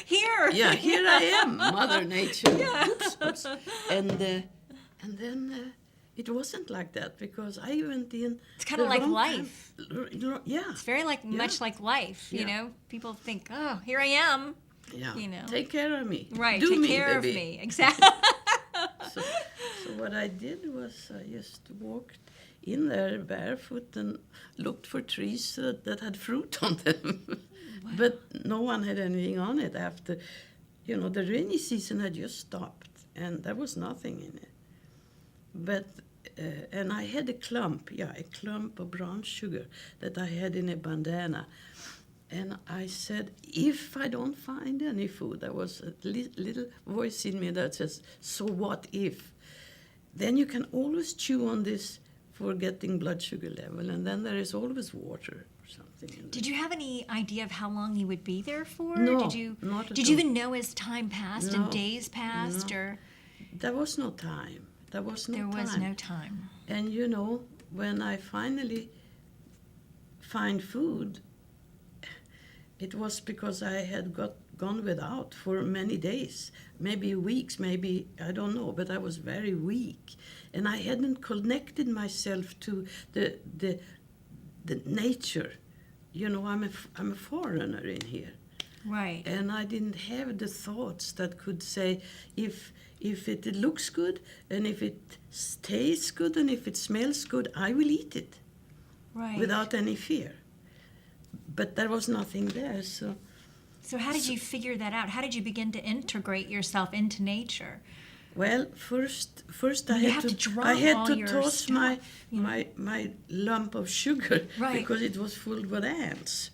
Here. Yeah, here I am, Mother Nature. Yeah. Oops. And then it wasn't like that because I went in. It's kind of like life. Yeah. It's very much like life, you Yeah. know? People think, oh, here I am. Yeah. You know. Take care of me. Right, Do take me, care baby. of me. Exactly. So what I did was I just walked in there barefoot and looked for trees that had fruit on them. Wow. But no one had anything on it after, the rainy season had just stopped and there was nothing in it. But, and I had a clump of brown sugar that I had in a bandana. And I said, if I don't find any food, there was a little voice in me that says, so what if? Then you can always chew on this for getting blood sugar level, and then there is always water or something. Did you have any idea of how long you would be there for? No, Did you not Did at you all. even know as time passed and days passed, No. or There was no time. There was no time. And when I finally find food, it was because I had gone without for many days, maybe weeks, maybe, I don't know, but I was very weak. And I hadn't connected myself to the nature. I'm a foreigner in here. Right. And I didn't have the thoughts that could say, if it looks good, and if it tastes good, and if it smells good, I will eat it. Right. Without any fear. But there was nothing there, So how did you figure that out? How did you begin to integrate yourself into nature? Well, first I You had have to to drop I had all to your toss stuff, my lump of sugar Right. because it was full with ants,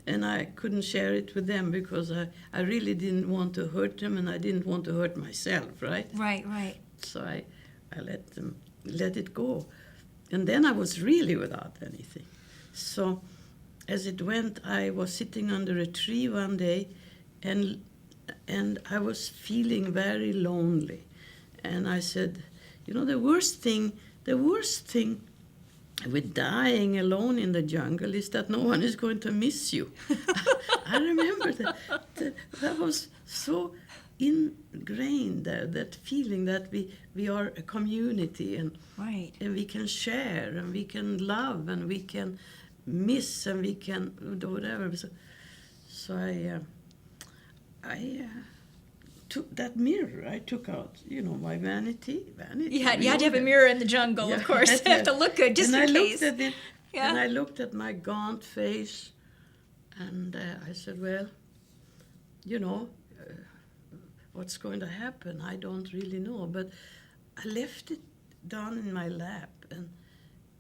and I couldn't share it with them because I really didn't want to hurt them, and I didn't want to hurt myself, right? Right. So I let it go, and then I was really without anything. So as it went, I was sitting under a tree one day, and I was feeling very lonely. And I said, the worst thing with dying alone in the jungle is that no one is going to miss you. I remember that was so ingrained there, that feeling that we are a community, and Right. and we can share, and we can love, and we can miss, and we can do whatever. So I took that mirror. I took out, my vanity. You had to have a mirror in the jungle, of course. You have to look good, just and in I case. Looked at it, Yeah. And I looked at my gaunt face, and I said, well, what's going to happen? I don't really know. But I left it down in my lap,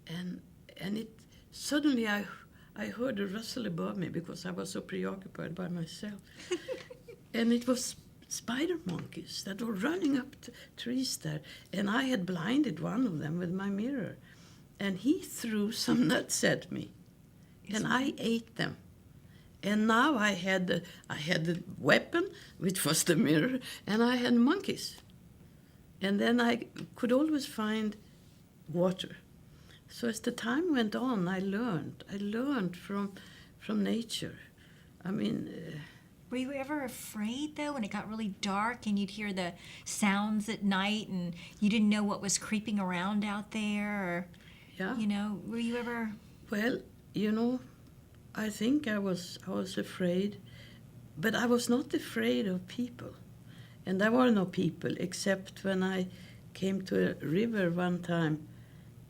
and it suddenly I heard a rustle above me because I was so preoccupied by myself. And it was spider monkeys that were running up trees there. And I had blinded one of them with my mirror. And he threw some nuts at me. And I ate them. And now I had the weapon, which was the mirror, and I had monkeys. And then I could always find water. So as the time went on, I learned from nature. I mean... Were you ever afraid, though, when it got really dark and you'd hear the sounds at night and you didn't know what was creeping around out there? Or, yeah. Were you ever... Well, I think I was afraid, but I was not afraid of people. And there were no people, except when I came to a river one time,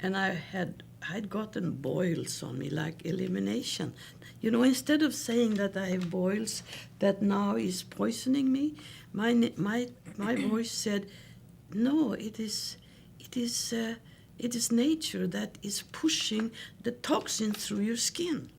and I'd gotten boils on me, like elimination. Instead of saying that I have boils that now is poisoning me, my voice said, no, it is nature that is pushing the toxin through your skin.